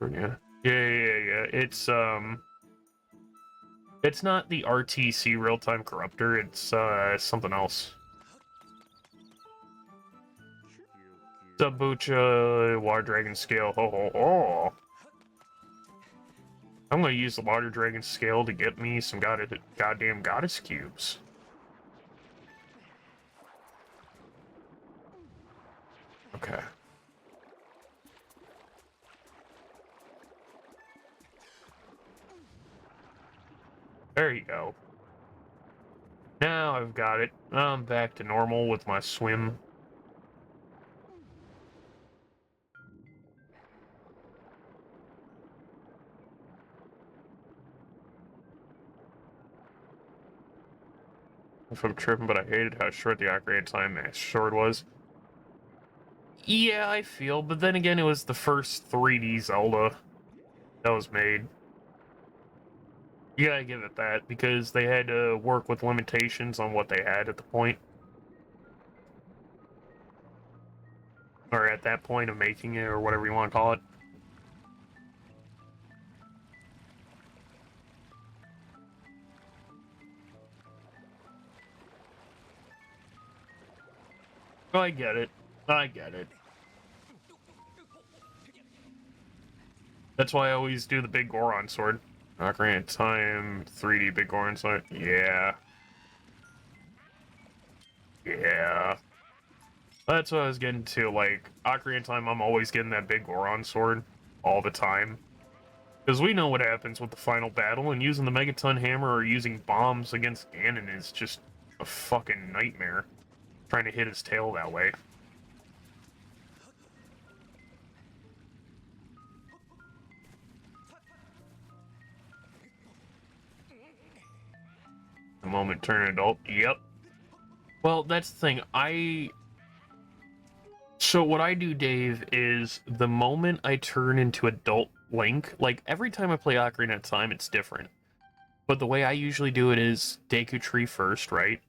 Yeah. Yeah. It's not the RTC real-time corruptor, it's something else. Subbucha, Water Dragon Scale, ho ho ho. I'm gonna use the Water Dragon Scale to get me some goddamn goddess cubes. Okay. There you go. Now I've got it. I'm back to normal with my swim. If I'm tripping, but I hated how short the upgrade time sword was. Yeah, I feel, but then again, it was the first 3D Zelda that was made. You gotta give it that, because they had to work with limitations on what they had at the point. Or at that point of making it, or whatever you want to call it. I get it. I get it. That's why I always do the big Goron sword. Ocarina of Time, 3D big Goron sword. Yeah. Yeah. That's what I was getting to. Like, Ocarina of Time, I'm always getting that big Goron sword all the time. Because we know what happens with the final battle, and using the Megaton Hammer or using bombs against Ganon is just a fucking nightmare. Trying to hit his tail that way. The moment turn adult. Yep. Well, that's the thing. So what I do, Dave, is the moment I turn into adult Link, like every time I play Ocarina of Time, it's different. But the way I usually do it is Deku Tree first, right?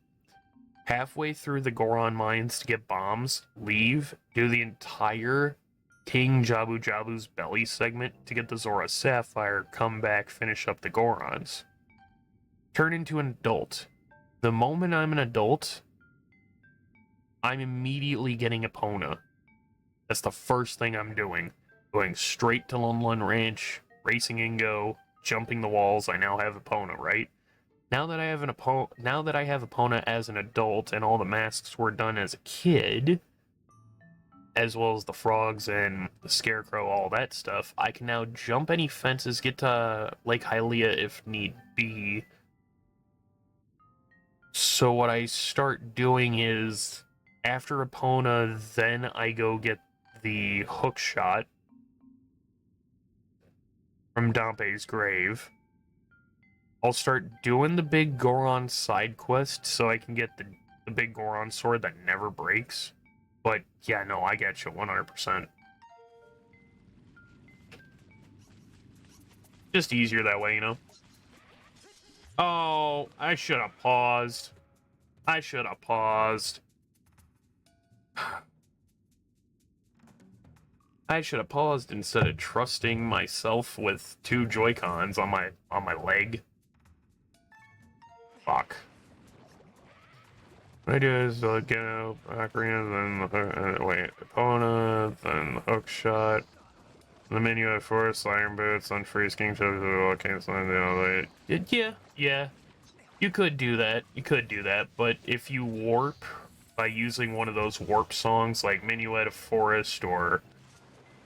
Halfway through the Goron mines to get bombs, leave, do the entire King Jabu Jabu's belly segment to get the Zora Sapphire, come back, finish up the Gorons. Turn into an adult. The moment I'm an adult, I'm immediately getting Epona. That's the first thing I'm doing. Going straight to Lun Lun Ranch, racing Ingo, jumping the walls. I now have Epona, right? Now that I have Epona as an adult, and all the masks were done as a kid, as well as the frogs and the scarecrow, all that stuff, I can now jump any fences, get to Lake Hylia if need be. So what I start doing is, after Epona, then I go get the hook shot from Dompe's grave. I'll start doing the big Goron side quest so I can get the big Goron sword that never breaks. But yeah, no, I get you 100%. Just easier that way, you know? Oh, I should have paused. I should have paused. I should have paused instead of trusting myself with 2 Joy-Cons on my leg. Fuck. What I do is get out Ocarina, then wait, Epona, then the hook shot. The menu at Forest, Iron Boots, Unfreeze, King Shot, Volcano Slime, yeah. You could do that, but if you warp by using one of those warp songs like Minuet of Forest or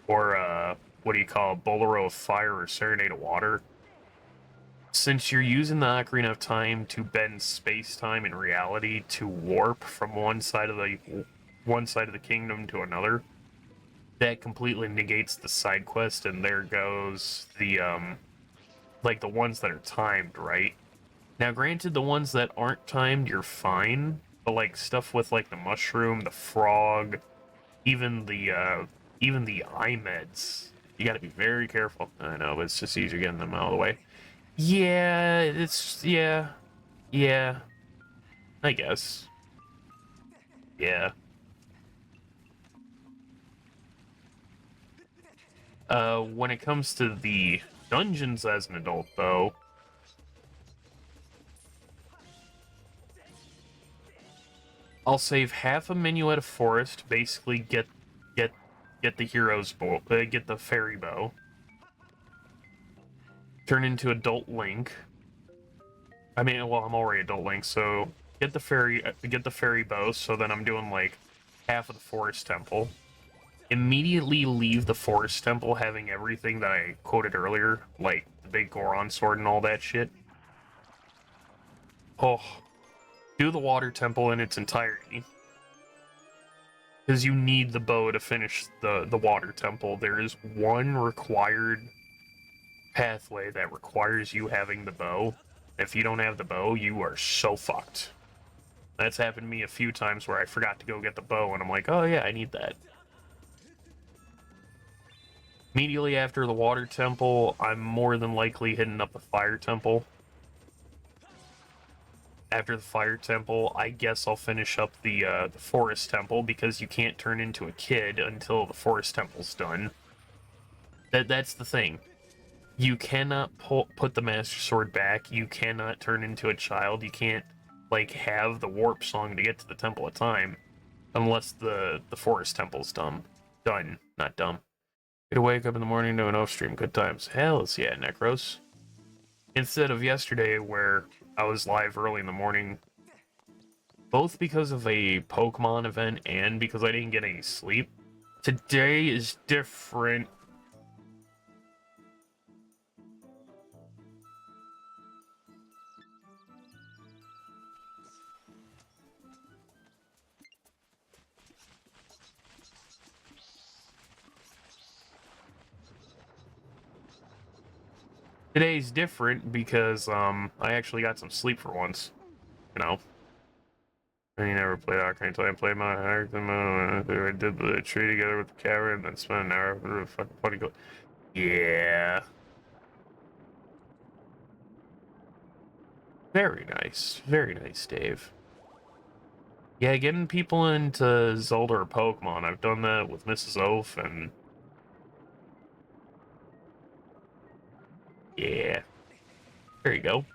what do you call it, Bolero of Fire or Serenade of Water, since you're using the Ocarina of Time to bend space-time and reality to warp from one side of the kingdom to another, that completely negates the side quest, and there goes the like the ones that are timed, right? Now, granted, the ones that aren't timed, you're fine, but like stuff with like the mushroom, the frog, even the eye meds, you gotta be very careful. I know, but it's just easier getting them out of the way. Yeah, yeah, I guess. Yeah. When it comes to the dungeons as an adult, though, I'll save half a menu at a forest, basically get get the hero's bow, get the fairy bow, turn into adult Link. I mean, well, I'm already adult Link, so get the fairy bow. So then I'm doing like half of the forest temple. Immediately leave the forest temple having everything that I quoted earlier, like the big Goron sword and all that shit. Oh, do the water temple in its entirety. Because you need the bow to finish the water temple. There is one required pathway that requires you having the bow. If you don't have the bow, you are so fucked. That's happened to me a few times where I forgot to go get the bow, and I'm like, oh yeah, I need that. Immediately after the water temple, I'm more than likely hitting up the fire temple. After the fire temple, I guess I'll finish up the forest temple, because you can't turn into a kid until the forest temple's done. That's the thing. You cannot put the Master Sword back. You cannot turn into a child. You can't, like, have the warp song to get to the Temple of Time, unless the forest temple's done. Not dumb. Get to wake up in the morning to an OAF stream. Good times. Hells yeah, Necros. Instead of yesterday, where I was live early in the morning, both because of a Pokemon event and because I didn't get any sleep. Today is different. Today's different because I actually got some sleep for once. You know. I never played Arcane until I played my I did the tree together with the cavern and then spent an hour with a fucking funny go. Yeah. Very nice. Very nice, Dave. Yeah, getting people into Zelda or Pokemon. I've done that with Mrs. Oaf and yeah. There you go.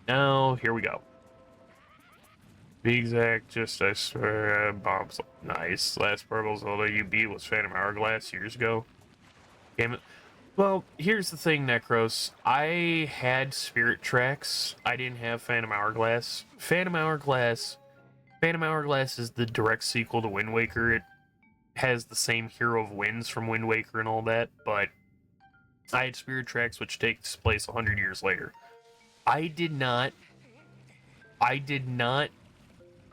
Now, here we go. Be exact, just I swear, bombs. Nice. Last purple Zelda you beat was Phantom Hourglass years ago. Damn it. Well, here's the thing, Necros. I had Spirit Tracks. I didn't have Phantom Hourglass. Phantom Hourglass is the direct sequel to Wind Waker. It has the same Hero of Winds from Wind Waker and all that, but I had Spirit Tracks, which takes place 100 years later. I did not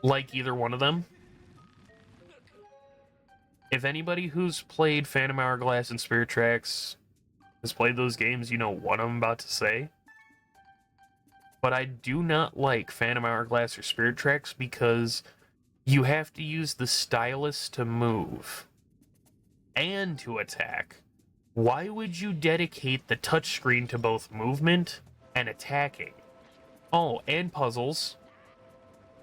like either one of them. If anybody who's played Phantom Hourglass and Spirit Tracks has played those games, you know what I'm about to say. But I do not like Phantom Hourglass or Spirit Tracks because you have to use the stylus to move and to attack. Why would you dedicate the touchscreen to both movement and attacking? Oh, and puzzles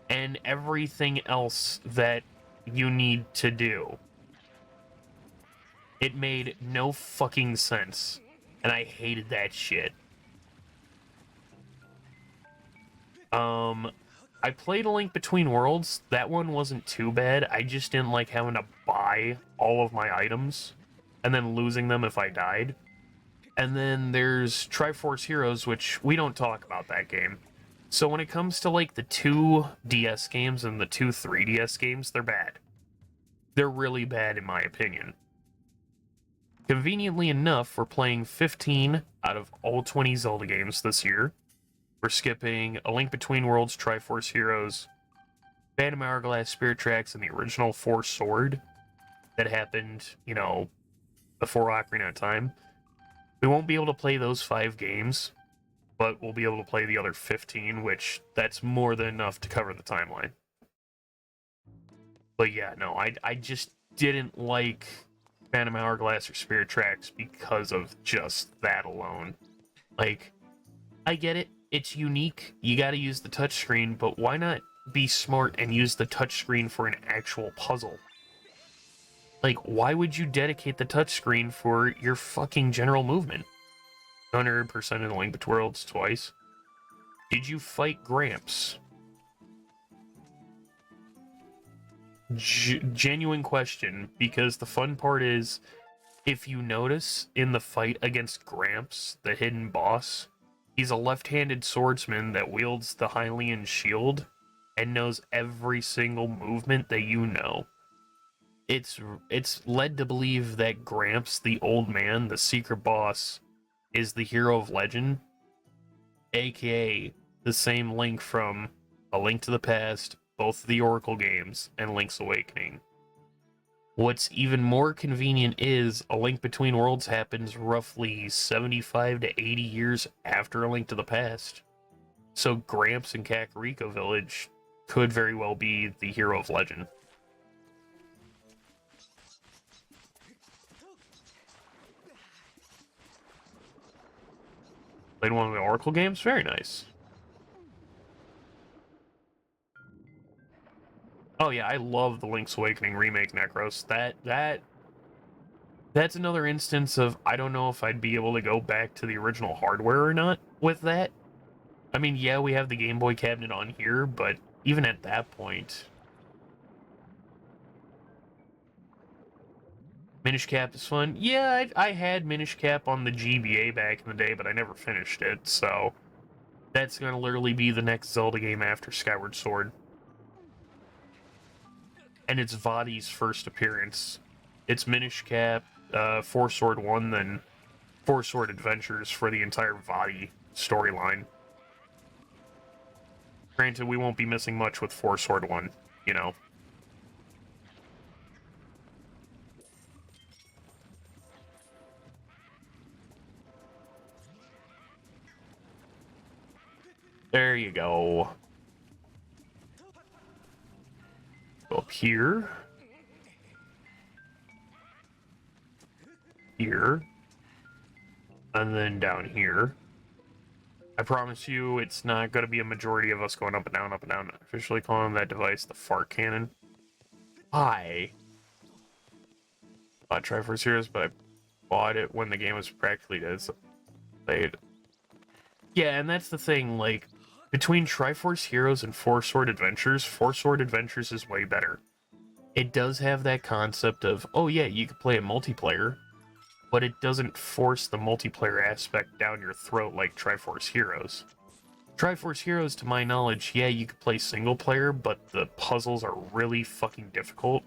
and everything else that you need to do. It made no fucking sense, and I hated that shit. I played A Link Between Worlds. That one wasn't too bad. I just didn't like having to buy all of my items and then losing them if I died. And then there's Triforce Heroes, which we don't talk about that game. So when it comes to like the 2 DS games and the 2 3DS games, they're bad. They're really bad in my opinion. Conveniently enough, we're playing 15 out of all 20 Zelda games this year. We're skipping A Link Between Worlds, Triforce Heroes, Phantom Hourglass, Spirit Tracks, and the original 4 Sword that happened, you know, before Ocarina of Time. We won't be able to play those 5 games, but we'll be able to play the other 15, which that's more than enough to cover the timeline. But yeah, no, I just didn't like Phantom Hourglass or Spirit Tracks because of just that alone. Like, I get it. It's unique. You got to use the touchscreen, but why not be smart and use the touchscreen for an actual puzzle? Like, why would you dedicate the touchscreen for your fucking general movement? 100% of the Link Between Worlds twice. Did you fight Gramps? Genuine question, because the fun part is, if you notice in the fight against Gramps, the hidden boss, he's a left-handed swordsman that wields the Hylian shield and knows every single movement that you know. It's led to believe that Gramps, the old man, the secret boss, is the hero of legend, aka the same Link from A Link to the Past, both the Oracle games, and Link's Awakening. What's even more convenient is A Link Between Worlds happens roughly 75 to 80 years after A Link to the Past. So Gramps in Kakariko Village could very well be the hero of legend. Played one of the Oracle games? Very nice. Oh yeah, I love the Link's Awakening remake, Necros. That's another instance of I don't know if I'd be able to go back to the original hardware or not with that. I mean, yeah, we have the Game Boy cabinet on here, but even at that point, Minish Cap is fun. Yeah, I had Minish Cap on the GBA back in the day, but I never finished it, so that's gonna literally be the next Zelda game after Skyward Sword. And it's Vadi's first appearance. It's Minish Cap, Four Sword 1, then Four Sword Adventures for the entire Vadi storyline. Granted, we won't be missing much with Four Sword 1, you know. There you go. Go up here. Here. And then down here. I promise you, it's not going to be a majority of us going up and down, up and down. Officially calling that device the fart cannon. I bought Triforce Heroes, but I bought it when the game was practically dead. So played. Yeah, and that's the thing, like, between Triforce Heroes and Four Sword Adventures is way better. It does have that concept of, oh yeah, you could play a multiplayer, but it doesn't force the multiplayer aspect down your throat like Triforce Heroes. Triforce Heroes, to my knowledge, yeah, you could play single player, but the puzzles are really fucking difficult,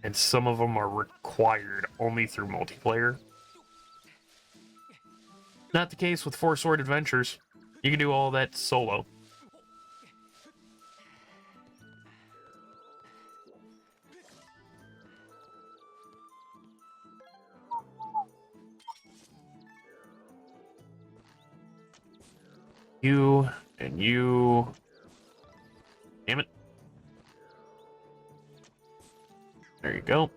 and some of them are required only through multiplayer. Not the case with Four Sword Adventures. You can do all that solo. You and you. Damn it. There you go.